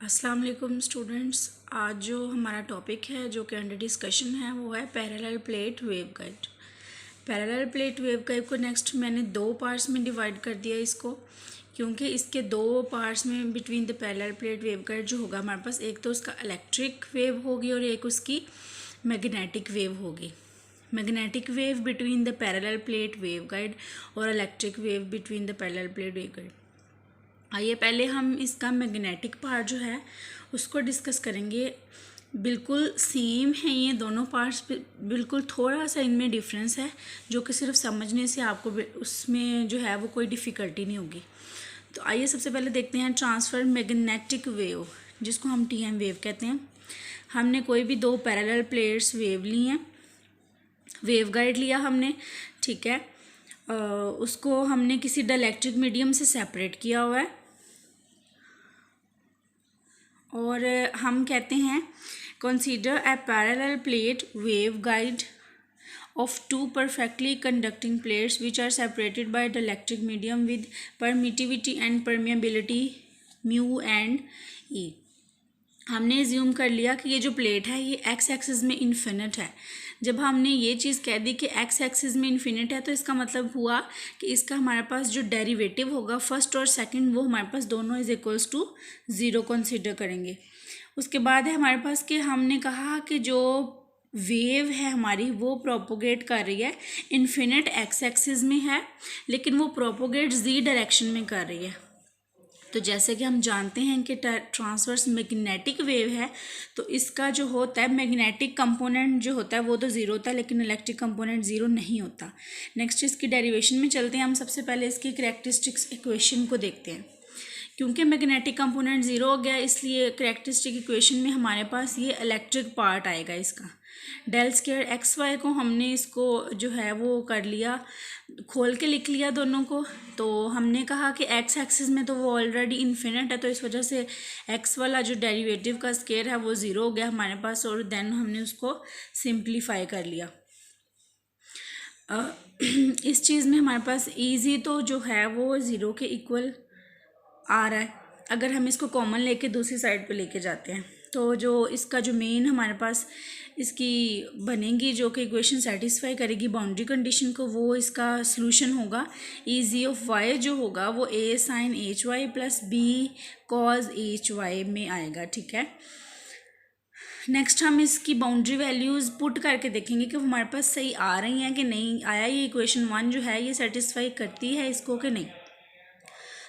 अस्सलाम वालेकुम स्टूडेंट्स। आज जो हमारा टॉपिक है जो कि अंडर डिस्कशन है वो है parallel plate waveguide. Parallel plate waveguide को नेक्स्ट मैंने दो पार्ट्स में डिवाइड कर दिया इसको, क्योंकि इसके दो पार्ट्स में between the parallel plate waveguide जो होगा हमारे पास, एक तो उसका इलेक्ट्रिक वेव होगी और एक उसकी मैग्नेटिक वेव होगी। Magnetic wave between the parallel plate waveguide और electric wave between the parallel plate waveguide. आइए पहले हम इसका मैग्नेटिक पार्ट जो है उसको डिस्कस करेंगे। बिल्कुल सेम है ये दोनों पार्ट्स, बिल्कुल थोड़ा सा इनमें डिफरेंस है जो कि सिर्फ समझने से आपको उसमें जो है वो कोई डिफ़िकल्टी नहीं होगी। तो आइए सबसे पहले देखते हैं ट्रांसफर मैग्नेटिक वेव, जिसको हम TM वेव कहते हैं। हमने कोई भी दो पैरेलल प्लेट्स वेव ली हैं, वेव गाइड लिया हमने, ठीक है। उसको हमने किसी डाइलेक्ट्रिक मीडियम से सेपरेट किया हुआ है और हम कहते हैं consider a parallel plate wave guide of two perfectly conducting plates which are separated by dielectric medium with permittivity and permeability mu and E। हमने ज्यूम कर लिया कि ये जो प्लेट है ये एक्स एक्सिस में इन्फिनिट है। जब हमने ये चीज़ कह दी कि एक्स एक्सिस में इन्फिनिट है तो इसका मतलब हुआ कि इसका हमारे पास जो डेरिवेटिव होगा फर्स्ट और सेकंड वो हमारे पास दोनों is equals to zero consider करेंगे। उसके बाद है हमारे पास कि हमने कहा कि जो वेव है हमारी वो प्रोपोगेट कर रही है, इन्फिनिट एक्स एक्सिस में है लेकिन वो प्रोपोगेट जी डायरेक्शन में कर रही है। तो जैसे कि हम जानते हैं कि ट्रांसवर्स मैग्नेटिक वेव है तो इसका जो होता है मैग्नेटिक कंपोनेंट जो होता है वो तो ज़ीरो होता है लेकिन इलेक्ट्रिक कंपोनेंट ज़ीरो नहीं होता। नेक्स्ट इसकी डेरिवेशन में चलते हैं। हम सबसे पहले इसकी कैरेक्टरिस्टिक्स इक्वेशन को देखते हैं। क्योंकि मैग्नेटिक कंपोनेंट ज़ीरो हो गया इसलिए कैरेक्टरिस्टिक इक्वेशन में हमारे पास ये इलेक्ट्रिक पार्ट आएगा इसका। डेल स्क्वायर एक्स वाई को हमने इसको जो है वो कर लिया, खोल के लिख लिया दोनों को। तो हमने कहा कि एक्स एक्सिस में तो वो ऑलरेडी इन्फिनिट है तो इस वजह से एक्स वाला जो डेरिवेटिव का स्क्वायर है वो ज़ीरो हो गया हमारे पास और देन हमने उसको सिंप्लीफाई कर लिया। इस चीज़ में हमारे पास ईजी तो जो है वो ज़ीरो के इक्वल आ रहा है। अगर हम इसको कॉमन लेके दूसरी साइड पे लेके जाते हैं तो जो इसका जो मेन हमारे पास इसकी बनेगी जो कि इक्वेशन सेटिस्फाई करेगी बाउंड्री कंडीशन को, वो इसका सॉल्यूशन होगा ई ऑफ वाई जो होगा वो A sine H Y plus B cos H y में आएगा, ठीक है। नेक्स्ट हम इसकी बाउंड्री वैल्यूज़ पुट करके देखेंगे कि वो हमारे पास सही आ रही हैं कि नहीं आया, ये इक्वेशन 1 जो है ये सेटिस्फाई करती है इसको कि नहीं।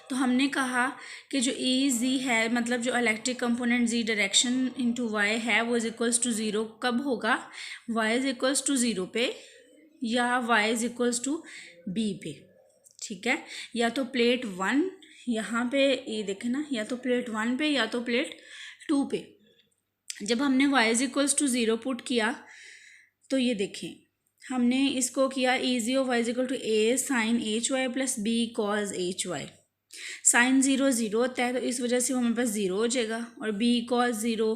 तो हमने कहा कि जो ई जी है मतलब जो electric component G direction into y है वो इज इक्वल्स टू ज़ीरो कब होगा, y is equals to zero पे या y is equals to b पे, ठीक है। या तो प्लेट 1 यहाँ पे ये देखें ना, या तो प्लेट 1 पे या तो प्लेट 2 पे। जब हमने Y is equals to zero put किया तो ये देखें हमने इसको किया E Z of Y is equal to A sine H Y plus B cos H Y. Sine zero zero होता है तो इस वजह से वो हमारे पास ज़ीरो हो जाएगा और बी कॉस ज़ीरो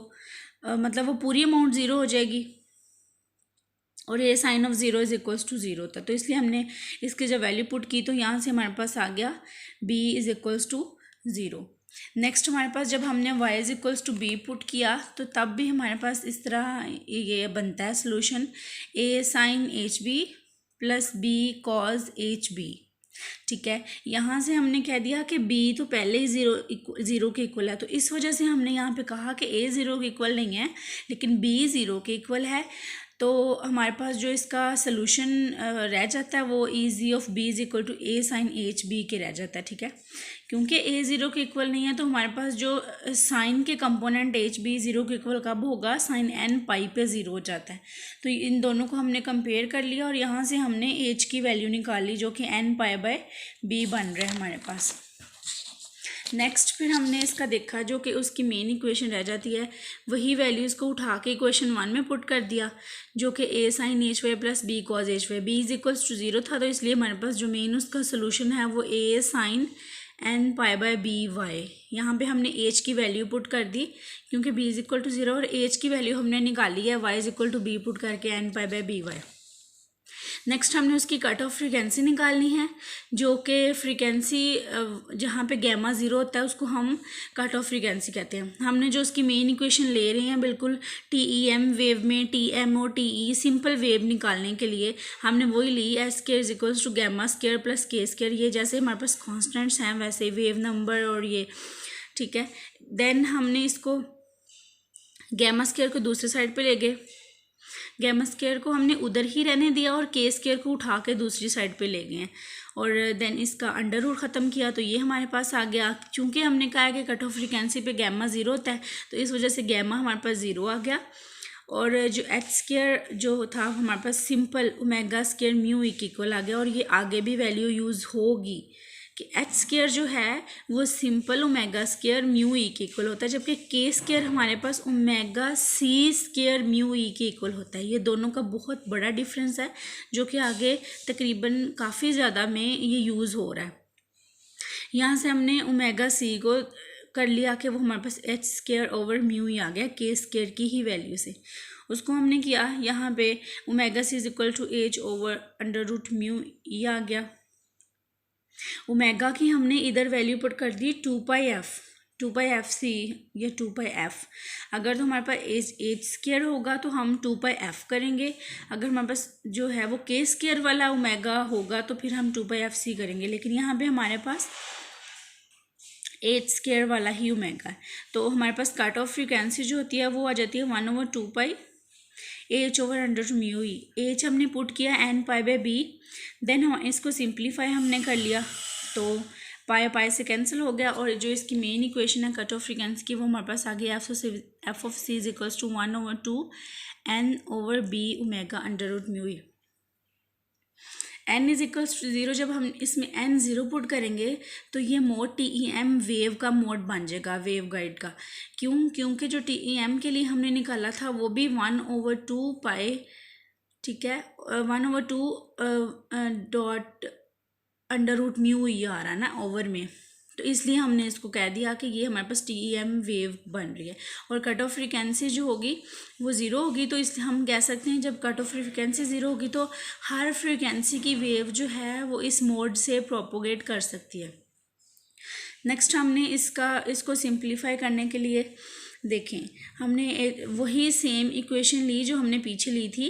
मतलब वो पूरी अमाउंट ज़ीरो हो जाएगी और ये sine of zero is equals to zero होता है। तो इसलिए हमने इसकी जब वैल्यू पुट की तो यहाँ से हमारे पास आ गया B is equals to zero. Next हमारे पास जब हमने Y is equals to B put किया तो तब भी हमारे पास इस तरह ये बनता है solution A sine H B plus B cos H B, ठीक है। यहाँ से हमने कह दिया कि b तो पहले ही ज़ीरो के इक्वल है तो इस वजह से हमने यहाँ पे कहा कि a ज़ीरो के इक्वल नहीं है लेकिन b ज़ीरो के इक्वल है। तो हमारे पास जो इसका सलूशन रह जाता है वो E Z of b is equal to a sine H B के रह जाता है, ठीक है। क्योंकि a ज़ीरो के इक्वल नहीं है तो हमारे पास जो साइन के कंपोनेंट एच बी ज़ीरो के इक्वल कब होगा, साइन n पाई पे ज़ीरो हो जाता है। तो इन दोनों को हमने कंपेयर कर लिया और यहाँ से हमने h की वैल्यू निकाली जो कि n पाई बाय b बन रहा है हमारे पास। नेक्स्ट फिर हमने इसका देखा जो कि उसकी मेन इक्वेशन रह जाती है, वही वैल्यूज़ को उठा के इक्वेशन 1 में पुट कर दिया जो कि A sine H Y plus B cos H y. B is equals to zero था तो इसलिए हमारे पास जो मेन उसका सोल्यूशन है वो A sine N pi by B y. यहाँ पे हमने एच की वैल्यू पुट कर दी क्योंकि B is equal to zero और एच की वैल्यू हमने निकाली है y is equal to B put करके N pi by B y. Next हमने उसकी कट ऑफ फ्रीक्वेंसी निकालनी है, जो कि फ्रीक्वेंसी जहाँ पे गैमा ज़ीरो होता है उसको हम कट ऑफ फ्रीक्वेंसी कहते हैं। हमने जो उसकी मेन इक्वेशन ले रहे हैं बिल्कुल TEM वेव में TM और TE सिंपल वेव निकालने के लिए हमने वही ली, S square is equals to gamma square plus K square. ये जैसे हमारे पास कॉन्स्टेंट्स हैं वैसे वेव नंबर और ये, ठीक है। देन हमने इसको गैमा स्क्वायर को दूसरी साइड पे ले गए, गैमा स्क्वायर को हमने उधर ही रहने दिया और के स्क्वायर को उठा के दूसरी साइड पे ले गए हैं और देन इसका अंडर रूट ख़त्म किया तो ये हमारे पास आ गया। चूँकि हमने कहा है कि कट ऑफ फ्रीक्वेंसी पे गैमा ज़ीरो होता है तो इस वजह से गैमा हमारे पास ज़ीरो आ गया। और जो एच स्क्वायर जो था हमारे पास सिंपल ओमेगा स्क्वायर म्यू के इक्वल आ गया। और ये आगे भी वैल्यू यूज़ होगी कि एच स्क्वायर जो है वो सिंपल ओमेगा स्क्वायर म्यू के इक्वल होता है, जबकि के स्क्वायर हमारे पास ओमेगा सी स्क्वायर म्यू के इक्वल होता है। ये दोनों का बहुत बड़ा डिफरेंस है जो कि आगे तकरीबन काफ़ी ज़्यादा में ये यूज़ हो रहा है। यहाँ से हमने ओमेगा सी को कर लिया कि वो हमारे पास एच स्क्वायर ओवर म्यू ही आ गया के स्क्वायर की ही वैल्यू से। उसको हमने किया यहाँ पे omega C is equal to H over under root mu ये आ गया। ओमेगा की हमने इधर वैल्यू पुट कर दी 2πf या 2πf। अगर तो हमारे पास एच स्क्वायर होगा तो हम 2πf करेंगे, अगर हमारे पास जो है वो के स्क्वायर वाला ओमेगा होगा तो फिर हम 2πfc करेंगे। लेकिन यहाँ पे हमारे पास एच स्क्वायर वाला ही ओमेगा है तो हमारे पास कट ऑफ फ्रीक्वेंसी जो होती है वो आ जाती है 1/2π H over under mu E. H हमने पुट किया n π/b, देन हम इसको सिंप्लीफाई हमने कर लिया तो पाई से कैंसिल हो गया। और जो इसकी मेन इक्वेशन है कट ऑफ फ्रीक्वेंसी की वो हमारे पास आ गया F of C is equals to 1/2 n/b omega under root mu E. n is equals to 0, जब हम इसमें n 0 पुट करेंगे तो ये मोड TEM वेव का मोड बन जाएगा, वेव गाइड का। क्योंकि जो TEM के लिए हमने निकाला था वो भी 1/2π, ठीक है, 1/2 डॉट अंडर रूट म्यू ये आ रहा है ना ओवर में, तो इसलिए हमने इसको कह दिया कि ये हमारे पास TEM वेव बन रही है। और कट ऑफ फ्रीक्वेंसी जो होगी वो ज़ीरो होगी तो इसलिए हम कह सकते हैं जब कट ऑफ फ्रीक्वेंसी ज़ीरो होगी तो हर फ्रीक्वेंसी की वेव जो है वो इस मोड से प्रोपोगेट कर सकती है। नेक्स्ट हमने इसको सिंप्लीफाई करने के लिए देखें हमने वही सेम इक्वेशन ली जो हमने पीछे ली थी,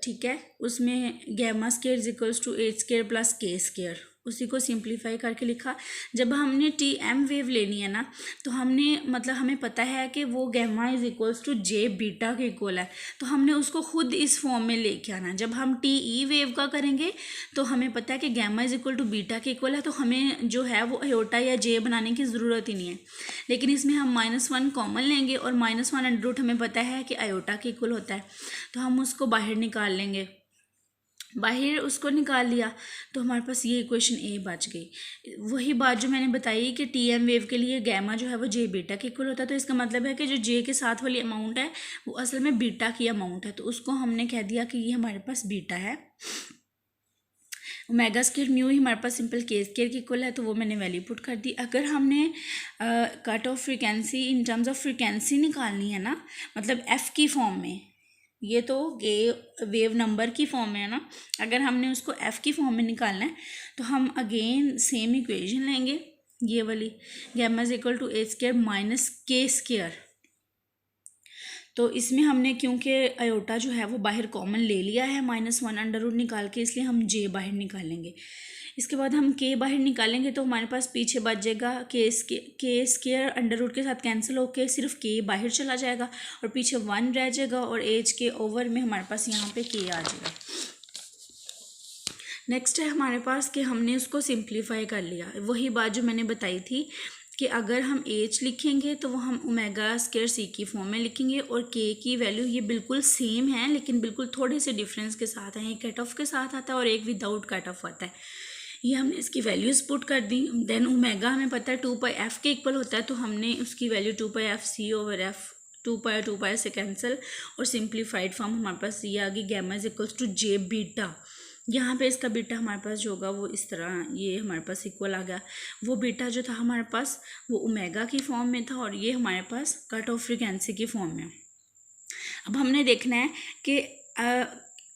ठीक है। उसमें gamma square is equals to H square plus K square, उसी को सिंप्लीफाई करके लिखा। जब हमने TM वेव लेनी है ना तो हमने मतलब हमें पता है कि वो gamma is equals to J beta के इक्वल है तो हमने उसको खुद इस फॉर्म में लेके आना। जब हम TE वेव का करेंगे तो हमें पता है कि gamma is equal to beta के इक्वल है तो हमें जो है वो आयोटा या जे बनाने की ज़रूरत ही नहीं है। लेकिन इसमें हम -1 कॉमन लेंगे और -1 अंडर रूट हमें पता है कि आयोटा के इक्वल होता है तो हम उसको बाहर निकाल लेंगे। बाहर उसको निकाल लिया तो हमारे पास ये इक्वेशन ए बच गई। वही बात जो मैंने बताई कि TM वेव के लिए गैमा जो है वो जे बीटा के इक्वल होता है तो इसका मतलब है कि जो जे के साथ वाली अमाउंट है वो असल में बीटा की अमाउंट है तो उसको हमने कह दिया कि ये हमारे पास बीटा है। ओमेगा स्क्वायर म्यू ही हमारे पास सिंपल के स्क्वायर की इक्वल है तो वो मैंने वैल्यू पुट कर दी। अगर हमने cut off frequency in terms of frequency निकालनी है ना, मतलब एफ की फॉर्म में, ये तो वेव नंबर की फॉर्म में है ना, अगर हमने उसको एफ की फॉर्म में निकालना है तो हम अगेन सेम इक्वेशन लेंगे ये वाली, gamma is equal to H square minus K square. तो इसमें हमने क्योंकि आयोटा जो है वो बाहर कॉमन ले लिया है -1 अंडर रूट निकाल के, इसलिए हम जे बाहर निकालेंगे। इसके बाद हम के बाहर निकालेंगे तो हमारे पास पीछे बच जाएगा के स्क्वायर अंडर रूट के साथ कैंसिल होके सिर्फ के बाहर चला जाएगा और पीछे 1 रह जाएगा और एच के ओवर में हमारे पास यहाँ पे के आ जाएगा। नेक्स्ट है हमारे पास कि हमने उसको सिंप्लीफाई कर लिया। वही बात जो मैंने बताई थी कि अगर हम एच लिखेंगे तो वो हम ओमेगा स्क्वायर सी की फॉर्म में लिखेंगे और के की वैल्यू ये बिल्कुल सेम है लेकिन बिल्कुल थोड़े से डिफरेंस के साथ है। एक कट ऑफ के साथ आता है और एक विदाउट कट ऑफ आता है। ये हमने इसकी वैल्यूज़ पुट कर दी। देन ओमेगा हमें पता है 2πf के इक्वल होता है तो हमने उसकी वैल्यू 2πfc ओवर एफ 2π से कैंसिल और सिंप्लीफाइड फॉर्म हमारे पास ये आ गई gamma is equals to J beta. यहाँ पे इसका बीटा हमारे पास जो होगा वो इस तरह ये हमारे पास इक्वल आ गया। वो बीटा जो था हमारे पास वो ओमेगा की फॉर्म में था और ये हमारे पास कट ऑफ फ्रीक्वेंसी की फॉर्म में। अब हमने देखना है कि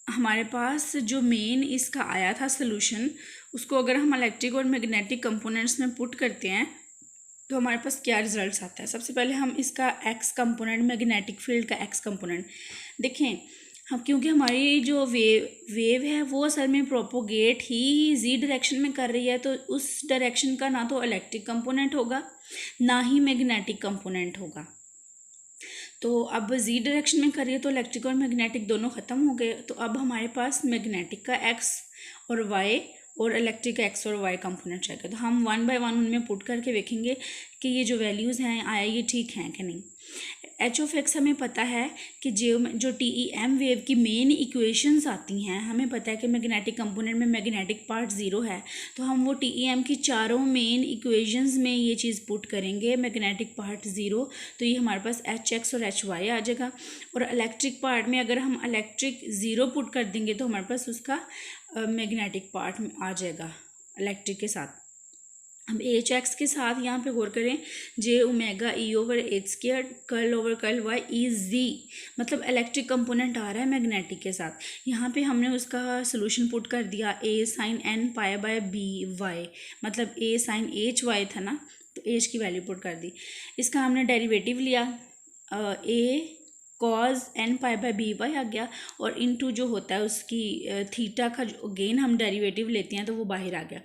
हमारे पास जो मेन इसका आया था सोल्यूशन, उसको अगर हम इलेक्ट्रिक और मैग्नेटिक कंपोनेंट्स में पुट करते हैं तो हमारे पास क्या रिजल्ट्स आता है। सबसे पहले हम इसका एक्स कंपोनेंट, मैग्नेटिक फील्ड का एक्स कंपोनेंट देखें हम, क्योंकि हमारी जो वेव है वो असल में प्रोपोगेट ही जी डायरेक्शन में कर रही है, तो उस डायरेक्शन का ना तो इलेक्ट्रिक कंपोनेंट होगा ना ही मैग्नेटिक कंपोनेंट होगा। तो अब जी डायरेक्शन में करिए तो इलेक्ट्रिक और मैग्नेटिक दोनों ख़त्म हो गए। तो अब हमारे पास मैग्नेटिक का एक्स और वाई और इलेक्ट्रिक का एक्स और वाई कंपोनेंट चाहिए। तो हम वन बाय वन उनमें पुट करके देखेंगे कि ये जो वैल्यूज़ हैं आया ये ठीक हैं कि नहीं। एच ऑफ एक्स हमें पता है कि जो टी ई एम वेव की मेन इक्वेशंस आती हैं, हमें पता है कि मैग्नेटिक कंपोनेंट में मैग्नेटिक पार्ट ज़ीरो है, तो हम वो टी ई एम की चारों मेन इक्वेशंस में ये चीज़ पुट करेंगे, मैग्नेटिक पार्ट ज़ीरो, तो ये हमारे पास एच एक्स और एच वाई आ जाएगा। और इलेक्ट्रिक पार्ट में अगर हम इलेक्ट्रिक ज़ीरो पुट कर देंगे तो हमारे पास उसका मैग्नेटिक पार्ट आ जाएगा इलेक्ट्रिक के साथ। हम एच एक्स के साथ यहाँ पे गौर करें, J omega E over H square curl over curl Y E G, मतलब इलेक्ट्रिक कंपोनेंट आ रहा है मैग्नेटिक के साथ। यहाँ पे हमने उसका सोल्यूशन पुट कर दिया A sine N pi by B Y, मतलब ए साइन एच वाई था ना, तो एच की वैल्यू पुट कर दी। इसका हमने डेरिवेटिव लिया, A cos N pi by B Y आ गया, और इनटू जो होता है उसकी थीटा का जो अगेन हम डेरिवेटिव लेते हैं तो वो बाहर आ गया।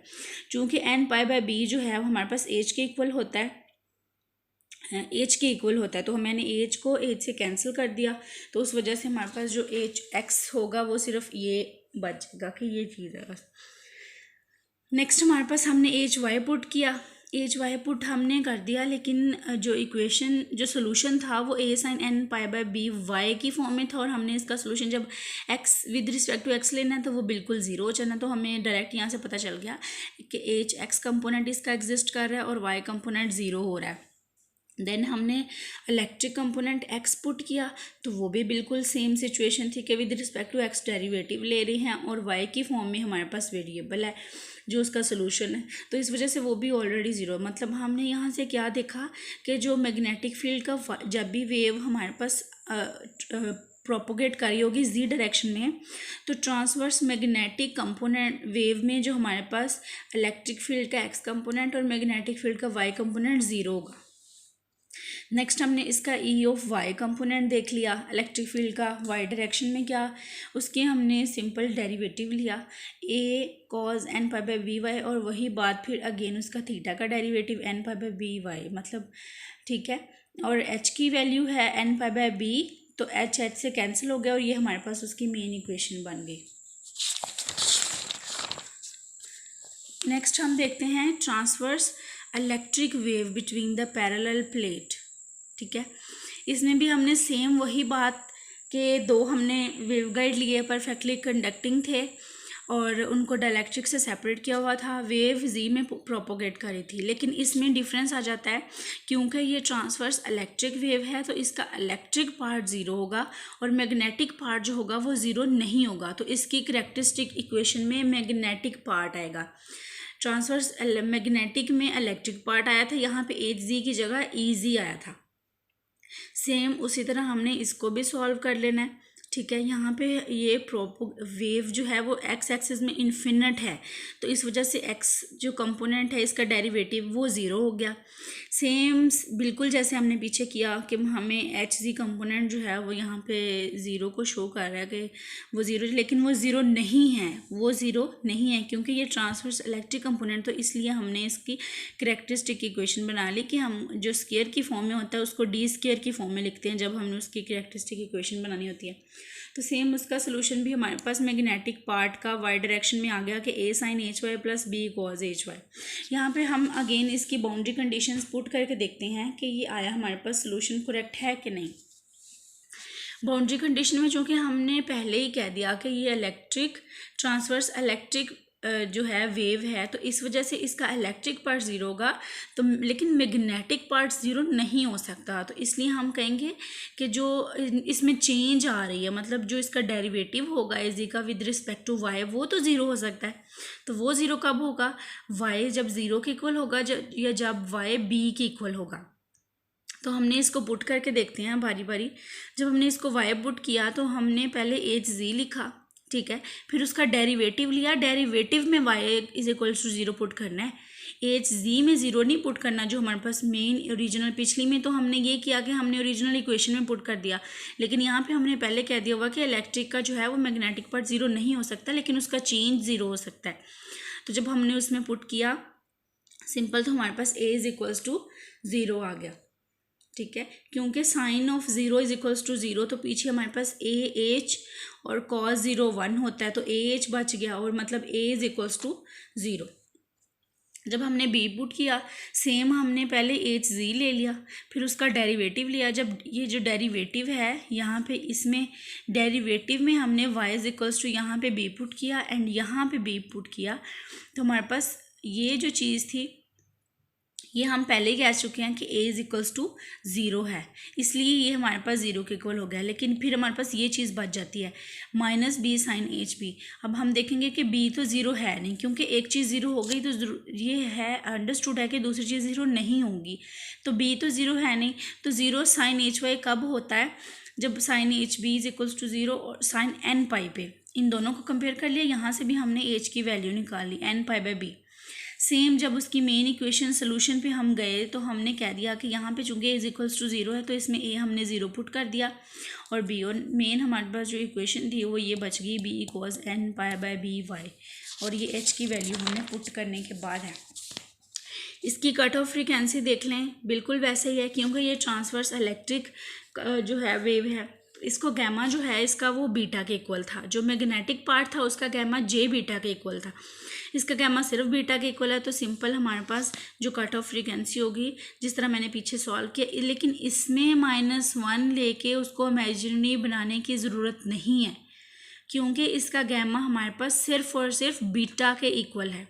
चूँकि एन पाई बाय बी जो है वो हमारे पास एच के इक्वल होता है, एच के इक्वल होता है, तो मैंने एच को एच से कैंसिल कर दिया, तो उस वजह से हमारे पास जो एच एक्स होगा वो सिर्फ ये बचेगा कि ये चीज़ है बस। नेक्स्ट हमारे पास हमने एच वाई पुट किया, एच वाई पुट हमने कर दिया, लेकिन जो इक्वेशन जो सोल्यूशन था वो A sine N pi by B Y की फॉर्म में था, और हमने इसका सोल्यूशन जब X with respect to X लेना है तो वो बिल्कुल ज़ीरो हो जाना, तो हमें डायरेक्ट यहाँ से पता चल गया कि एच एक्स कंपोनेंट इसका एग्जिस्ट कर रहा है और वाई कंपोनेंट ज़ीरो हो रहा है। देन हमने इलेक्ट्रिक कंपोनेंट एक्स पुट किया, तो वो भी बिल्कुल सेम सिचुएशन थी कि with respect to X derivative ले रहे हैं और वाई की फॉर्म में हमारे पास वेरिएबल है जो उसका सोल्यूशन है, तो इस वजह से वो भी ऑलरेडी ज़ीरो। मतलब हमने यहाँ से क्या देखा कि जो मैग्नेटिक फील्ड का जब भी वेव हमारे पास प्रोपोगेट करी होगी जी डायरेक्शन में, तो ट्रांसवर्स मैग्नेटिक कंपोनेंट वेव में जो हमारे पास इलेक्ट्रिक फील्ड का एक्स कंपोनेंट और मैग्नेटिक फील्ड का वाई कंपोनेंट ज़ीरो होगा। नेक्स्ट हमने इसका ई ऑफ वाई कंपोनेंट देख लिया, इलेक्ट्रिक फील्ड का वाई डायरेक्शन में क्या, उसके हमने सिंपल डेरिवेटिव लिया A cos N pi by B Y, और वही बात फिर अगेन उसका थीटा का derivative N pi by B Y, मतलब ठीक है। और एच की वैल्यू है एन पाई बाय बी, तो एच एच से कैंसिल हो गया और ये हमारे पास उसकी मेन इक्वेशन बन गई। नेक्स्ट हम देखते हैं transverse electric wave between the parallel plate, ठीक है। इसमें भी हमने सेम वही बात के दो हमने वेवगाइड लिए, परफेक्टली कंडक्टिंग थे और उनको डायलेक्ट्रिक से सेपरेट किया हुआ था, वेव जी में प्रोपोगेट करी थी। लेकिन इसमें डिफरेंस आ जाता है, क्योंकि ये ट्रांसवर्स इलेक्ट्रिक वेव है तो इसका इलेक्ट्रिक पार्ट ज़ीरो होगा और मैग्नेटिक पार्ट जो होगा वो ज़ीरो नहीं होगा, तो इसकी करैक्टरिस्टिक इक्वेशन में मैग्नेटिक पार्ट आएगा। ट्रांसवर्स मैग्नेटिक में इलेक्ट्रिक पार्ट आया था, यहाँ पे एच जी की जगह ई जी आया था। सेम उसी तरह हमने इसको भी सॉल्व कर लेना है, ठीक है। यहाँ पे ये वेव जो है वो एक्स एक्सिस में इन्फिनिट है, तो इस वजह से एक्स जो कंपोनेंट है इसका डेरिवेटिव वो ज़ीरो हो गया। सेम बिल्कुल जैसे हमने पीछे किया कि हमें एच जी कंपोनेंट जो है वो यहाँ पे ज़ीरो को शो कर रहा है कि वो ज़ीरो, लेकिन वो ज़ीरो नहीं है, वो ज़ीरो नहीं है क्योंकि ये ट्रांसवर्स इलेक्ट्रिक कंपोनेंट, तो इसलिए हमने इसकी करैक्टरिस्टिक इक्वेशन बना ली कि हम जो स्क्वायर की फॉर्म में होता है उसको डी स्क्वायर की फॉर्म में लिखते हैं जब हमने उसकी करैक्टरिस्टिक इक्वेशन बनानी होती है। तो सेम उसका सोल्यूशन भी हमारे पास मैग्नेटिक पार्ट का वाई डायरेक्शन में आ गया कि A sine H Y plus B cos H Y. यहाँ पे हम अगेन इसकी बाउंड्री कंडीशंस पुट करके देखते हैं कि ये आया हमारे पास सोल्यूशन करेक्ट है कि नहीं। बाउंड्री कंडीशन में चूँकि हमने पहले ही कह दिया कि ये इलेक्ट्रिक ट्रांसवर्स इलेक्ट्रिक जो है वेव है, तो इस वजह से इसका इलेक्ट्रिक पार्ट ज़ीरो होगा, तो लेकिन मैग्नेटिक पार्ट ज़ीरो नहीं हो सकता, तो इसलिए हम कहेंगे कि जो इसमें चेंज आ रही है, मतलब जो इसका डेरिवेटिव होगा इज का विद रिस्पेक्ट टू वाई, वो तो ज़ीरो हो सकता है। तो वो ज़ीरो कब होगा, वाई जब ज़ीरो के इक्वल होगा या जब वाई बी के इक्वल होगा। तो हमने इसको पुट करके देखते हैं बारी बारी। जब हमने इसको वाई पुट किया तो हमने पहले एच जी लिखा, ठीक है। फिर उसका डेरिवेटिव लिया, डेरिवेटिव में y is equals to 0 put करना है, एच जी में 0 नहीं पुट करना जो हमारे पास मेन ओरिजिनल, पिछली में तो हमने ये किया कि हमने ओरिजिनल इक्वेशन में पुट कर दिया, लेकिन यहाँ पे हमने पहले कह दिया हुआ कि इलेक्ट्रिक का जो है वो मैग्नेटिक पार्ट 0 नहीं हो सकता, लेकिन उसका चेंज 0 हो सकता है। तो जब हमने उसमें पुट किया सिंपल, तो हमारे पास ए इज इक्वल्स टू 0 आ गया, ठीक है। क्योंकि sine of 0 is equals to 0, तो पीछे हमारे पास ए एच और कॉस 0 1 होता है, तो ए एच बच गया और मतलब ए इज इक्वल्स टू 0। जब हमने बी पुट किया सेम हमने पहले एच जी ले लिया, फिर उसका डेरिवेटिव लिया। जब ये जो डेरिवेटिव है यहाँ पे, इसमें डेरिवेटिव में हमने y इज इक्वल्स टू यहाँ पे बी पुट किया एंड यहाँ पे बी पुट किया, तो हमारे पास ये जो चीज़ थी ये हम पहले ही कह चुके हैं कि a इज इक्वल्स टू 0 है, इसलिए ये हमारे पास 0 के इक्वल हो गया। लेकिन फिर हमारे पास ये चीज़ बच जाती है minus B sine H B. अब हम देखेंगे कि b तो 0 है नहीं, क्योंकि एक चीज़ 0 हो गई तो ये है अंडरस्टूड है कि दूसरी चीज़ 0 नहीं होगी, तो b तो 0 है नहीं, तो 0 साइन एच वाई कब होता है, जब sine H B is equals to 0 और साइन एन पाई पे, इन दोनों को कंपेयर कर लिया, यहाँ से भी हमने एच की वैल्यू निकाल ली N pi by B. Same जब उसकी मेन इक्वेशन सोल्यूशन पे हम गए तो हमने कह दिया कि यहाँ पे चूँकि इज इक्वल्स टू 0 है, तो इसमें ए हमने 0 पुट कर दिया और बी, और मेन हमारे पास जो इक्वेशन थी वो ये बच गई B equals N pi by B Y, और ये एच की वैल्यू हमने पुट करने के बाद है। इसकी कट ऑफ फ्रीक्वेंसी देख लें, बिल्कुल वैसे ही है, क्योंकि ये ट्रांसवर्स इलेक्ट्रिक जो है वेव है, इसको गैमा जो है इसका वो बीटा के इक्वल था, जो मैग्नेटिक पार्ट था उसका गैमा जे बीटा के इक्वल था, इसका गैमा सिर्फ बीटा के इक्वल है। तो सिंपल हमारे पास जो कट ऑफ फ्रीक्वेंसी होगी, जिस तरह मैंने पीछे सॉल्व किया, लेकिन इसमें -1 लेके उसको इमेजिनरी बनाने की ज़रूरत नहीं है, क्योंकि इसका गैमा हमारे पास सिर्फ और सिर्फ बीटा के इक्वल है।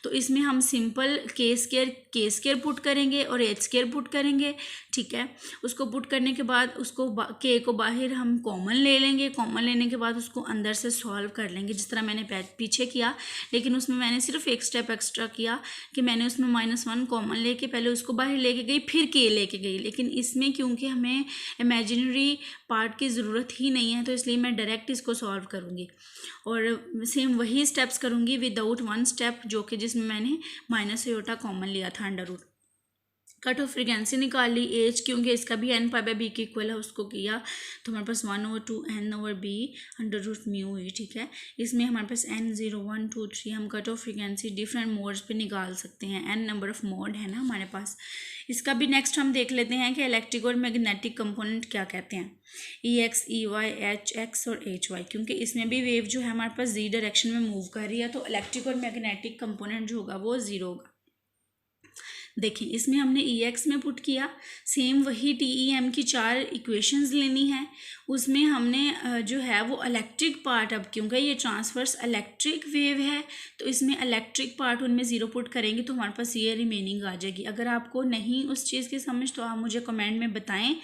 तो इसमें हम सिंपल के स्केयर पुट करेंगे और एच स्केयर पुट करेंगे, ठीक है। उसको पुट करने के बाद उसको के को बाहर हम कॉमन ले लेंगे, कॉमन लेने के बाद उसको अंदर से सॉल्व कर लेंगे जिस तरह मैंने पीछे किया, लेकिन उसमें मैंने सिर्फ एक स्टेप एक्स्ट्रा किया कि मैंने उसमें -1 कॉमन लेके पहले उसको बाहर लेके गई, फिर के लेके गई। लेकिन इसमें क्योंकि हमें इमेजिनरी पार्ट की ज़रूरत ही नहीं है, तो इसलिए मैं डायरेक्ट इसको सॉल्व करूँगी और सेम वही स्टेप्स करूँगी विदाउट 1 स्टेप, जो कि जिसमें मैंने माइनस आयोटा कॉमन लिया था under root. Cut off frequency निकाल ली एच, क्योंकि इसका भी एन पाई बाई बी के इक्वल है, उसको किया तो हमारे पास 1/2 N over B under root mu हुई, ठीक है। इसमें हमारे पास n 0 1 2 3 हम cut off frequency different modes पे निकाल सकते हैं, n नंबर ऑफ मोड है ना हमारे पास। इसका भी नेक्स्ट हम देख लेते हैं कि इलेक्ट्रिक और मैग्नेटिक कंपोनेंट क्या कहते हैं, E X E Y H X और एच वाई, क्योंकि इसमें भी वेव जो है हमारे पास जी डायरेक्शन में मूव कर रही है, तो इलेक्ट्रिक और मैग्नेटिक कंपोनेंट जो होगा वो 0 होगा। देखिए इसमें हमने ई एक्स में पुट किया, सेम वही टी ई एम की 4 इक्वेशंस लेनी है, उसमें हमने जो है वो इलेक्ट्रिक पार्ट, अब क्योंकि ये ट्रांसवर्स इलेक्ट्रिक वेव है तो इसमें इलेक्ट्रिक पार्ट उनमें 0 पुट करेंगे तो हमारे पास ये रिमेनिंग आ जाएगी। अगर आपको नहीं उस चीज़ की समझ तो आप मुझे कमेंट में बताएं,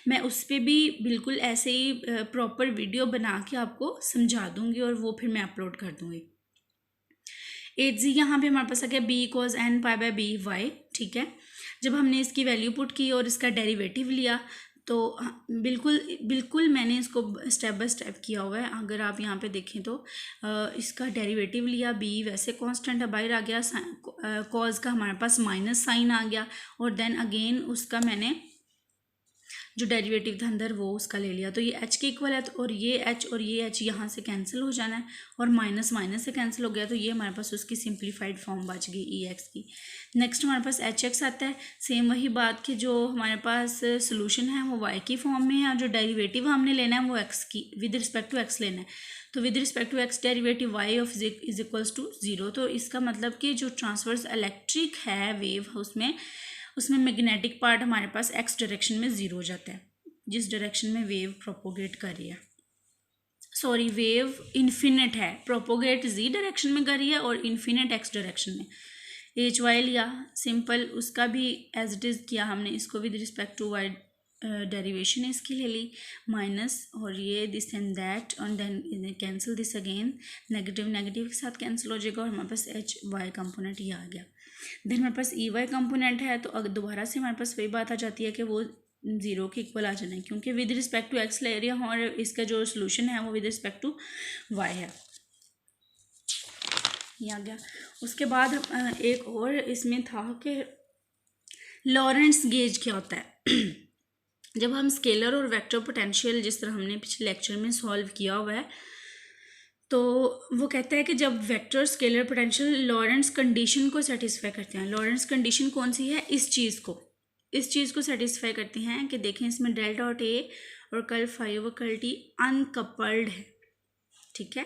मैं उस पर भी बिल्कुल ऐसे ही प्रॉपर वीडियो बना के आपको समझा दूँगी और वो फिर मैं अपलोड कर दूँगी। एच जी यहाँ पे हमारे पास आ गया B cos N pi by B Y, ठीक है। जब हमने इसकी वैल्यू पुट की और इसका डेरिवेटिव लिया तो बिल्कुल मैंने इसको स्टेप बाय स्टेप किया हुआ है। अगर आप यहाँ पे देखें तो इसका डेरिवेटिव लिया, बी वैसे कांस्टेंट है बाहर आ गया, कॉज का हमारे पास माइनस साइन आ गया और देन अगेन उसका मैंने जो डेरिवेटिव था अंदर वो उसका ले लिया, तो ये h के इक्वल है, तो और ये h यहाँ से कैंसिल हो जाना है और माइनस माइनस से कैंसिल हो गया, तो ये हमारे पास उसकी सिंप्लीफाइड फॉर्म बच गई ई एक्स की। नेक्स्ट हमारे पास एच एक्स आता है, सेम वही बात कि जो हमारे पास सोल्यूशन है वो y की फॉर्म में है और जो डेरिवेटिव हमने लेना है वो x की विद रिस्पेक्ट टू x लेना है, तो with respect to x derivative y of is equals to 0। तो इसका मतलब कि जो ट्रांसवर्स इलेक्ट्रिक है वेव उसमें मैग्नेटिक पार्ट हमारे पास x डायरेक्शन में 0 हो जाता है, जिस डायरेक्शन में वेव प्रोपोगेट कर रही है। सॉरी, वेव इन्फिनिट है, प्रोपोगेट z डायरेक्शन में कर रही है और इन्फिनिट x डायरेक्शन में। एच वाई लिया, सिंपल उसका भी एज इट इज़ किया हमने, इसको with respect to y derivation इसकी ले ली माइनस और ये दिस एंड दैट और then cancel this again, negative negative के साथ कैंसिल हो जाएगा और हमारे पास एच वाई कंपोनेंट ये आ गया। देन हमारे पास ई वाई कंपोनेंट है, तो अगर दोबारा से हमारे पास वही बात आ जाती है कि वो ज़ीरो के इक्वल आ जाना है, क्योंकि विद रिस्पेक्ट टू एक्स ले रहे हैं और इसका जो सोल्यूशन है वो विद रिस्पेक्ट टू वाई है। ये आ गया। उसके बाद एक और इसमें था कि लॉरेंट्ज गेज क्या होता है। जब हम स्केलर और वेक्टर पोटेंशियल जिस तरह हमने पिछले लेक्चर में सॉल्व किया हुआ है, तो वो कहता है कि जब वेक्टर स्केलर पोटेंशियल लॉरेंट्ज कंडीशन को सेटिस्फाई करते हैं। लॉरेंट्ज कंडीशन कौन सी है? इस चीज़ को सेटिस्फाई करते हैं कि देखें इसमें डेल डॉट ए और curl phi over curl T uncoupled है, ठीक है,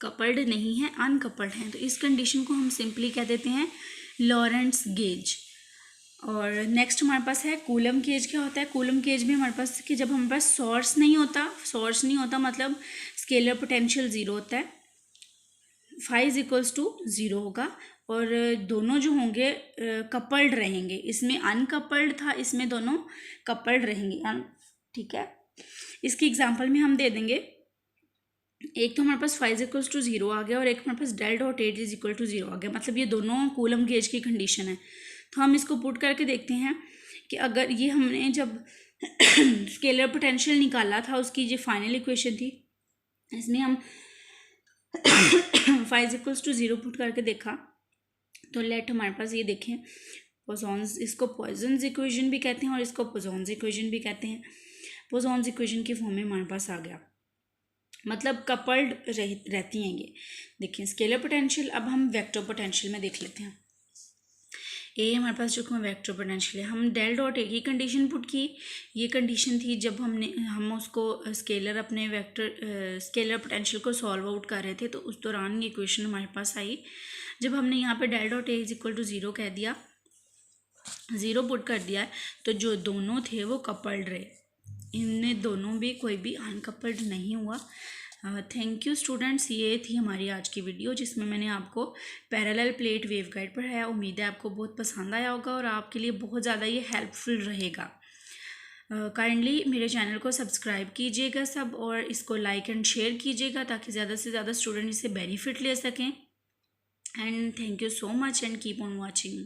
कपल्ड नहीं है, अनकपल्ड है। तो इस कंडीशन को हम सिंपली कह देते हैं लॉरेंट्ज गेज। और नेक्स्ट हमारे पास है कूलम गेज। क्या होता है कूलम गेज में? हमारे पास कि जब हमारे पास सोर्स नहीं होता मतलब स्केलर पोटेंशियल ज़ीरो होता है, phi is equals to zero होगा, और दोनों जो होंगे कपल्ड रहेंगे। इसमें अनकपल्ड था, इसमें दोनों कपल्ड रहेंगे, ठीक है। इसकी एग्जांपल में हम दे देंगे, एक तो हमारे पास phi is equals to zero आ गया और एक हमारे पास del dot H is equal to zero आ गया, मतलब ये दोनों कूलम गेज की कंडीशन है। तो हम इसको पुट करके देखते हैं कि अगर ये हमने जब स्केलर पोटेंशियल निकाला था उसकी जो फाइनल इक्वेशन थी, इसमें हम phi is equals to zero put करके देखा, तो लेट हमारे पास ये देखें पोसॉन्स, इसको पॉइजन्स इक्वेशन भी कहते हैं और इसको पोसॉन्स इक्वेशन भी कहते हैं। पोसॉन्स इक्वेशन के फॉर्म में हमारे पास आ गया, मतलब कपल्ड रहती हैं ये। देखिए स्केलर पोटेंशियल, अब हम वेक्टर पोटेंशियल में देख लेते हैं। ए हमारे पास जो वेक्टर पोटेंशियल है, हम डेल डॉट ए की कंडीशन पुट की। ये कंडीशन थी जब हम उसको स्केलर अपने वेक्टर स्केलर पोटेंशियल को सॉल्व आउट कर रहे थे, तो उस दौरान ये इक्वेशन हमारे पास आई। जब हमने यहाँ पे del dot A is equal to zero कह दिया, ज़ीरो पुट कर दिया है, तो जो दोनों थे वो कपल्ड रहे, इनमें दोनों भी कोई भी अनकपल्ड नहीं हुआ। थैंक यू स्टूडेंट्स, ये थी हमारी आज की वीडियो जिसमें मैंने आपको पैरेलल प्लेट वेवगाइड पढ़ाया। उम्मीद है आपको बहुत पसंद आया होगा और आपके लिए बहुत ज़्यादा ये हेल्पफुल रहेगा। काइंडली मेरे चैनल को सब्सक्राइब कीजिएगा सब, और इसको लाइक एंड शेयर कीजिएगा ताकि ज़्यादा से ज़्यादा स्टूडेंट इससे बेनिफिट ले सकें। And thank you so much and keep on watching.